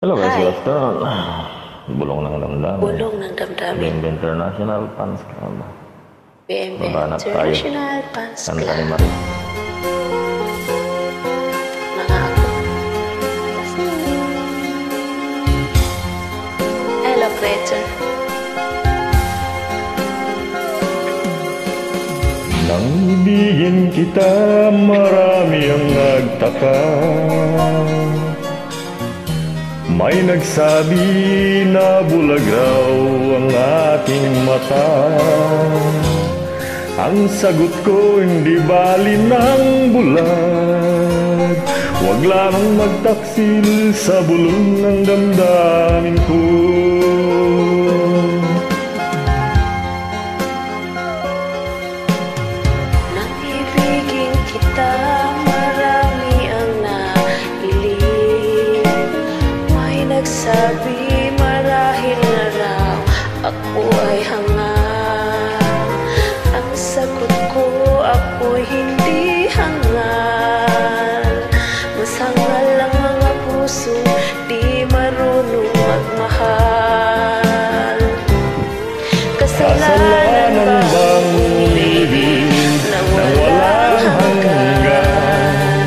Hello guys, good Hi, afternoon. Bulong ng damdamin. Bulong ng Damdamin, BMB International Fans Club. BMB Babanat tayo. International Fans Kanta ni Club. Marie. Mga ako. Hello, creator. Nang ibigin kita, marami ang nagtaka. May nagsabi na bulag raw ang ating mata. Ang sagot ko, hindi bali ng bulag. Huwag lamang magtaksil sa bulong ng damdamin ko. Nang ibigin kita, marami ang nahiling. May nagsabi, marahil na raw ako ay hangal. Ang sagot ko, ako'y hindi hangal. Masangal ang mga puso, di marunong magmahal. Kasalanan bang umibig nang walang hanggan?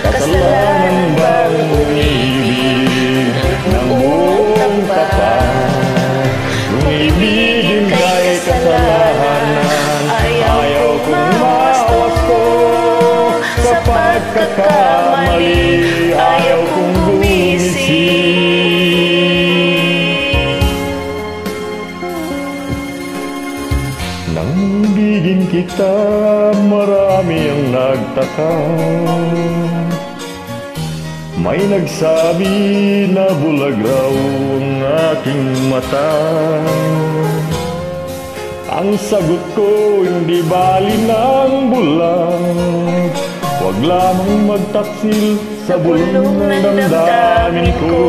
Kasalanan bang umibig ng buong tapat? Kung ibigin kay kasalanan, ayaw kong mawas ko. Sa pagkakamali, ayaw kong gumising. Nang ibigin kita, marami ang nagtaka. May nagsabi na bulag raw ang aking mata. Ang sagot ko, hindi bali ng bulag. Huwag lamang magtaksil sa bulong ng damdamin ko.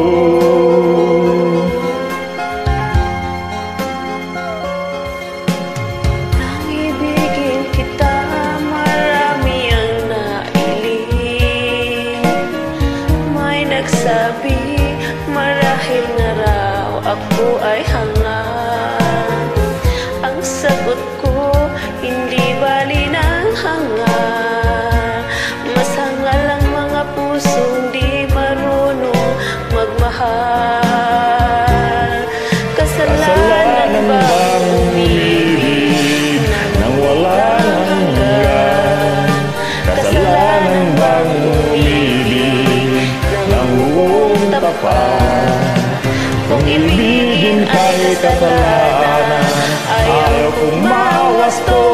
Nang ibigin kita, marami ang nailing. May nagsabi, marahil na raw ako ay hangal. Ang sagot ko, hindi bali ng hangal. Masangal ang mga pusong di marunong magmahal. Kasalanan bang umibig nang walang hanggan? Kasalanan bang umibig ng buong tapat? Kung ibigin kay kasalanan, ayaw kong mawas to.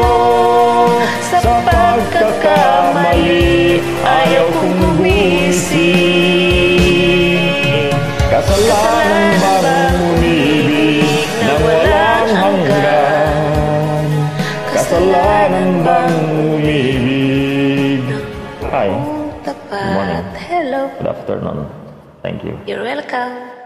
Sa pagkakamali, ayaw kong gumising. Kasalanan bang umibig na walang hanggan? Kasalanan bang umibig? Hi, Tapat. Hello. good afternoon. Thank you. You're welcome.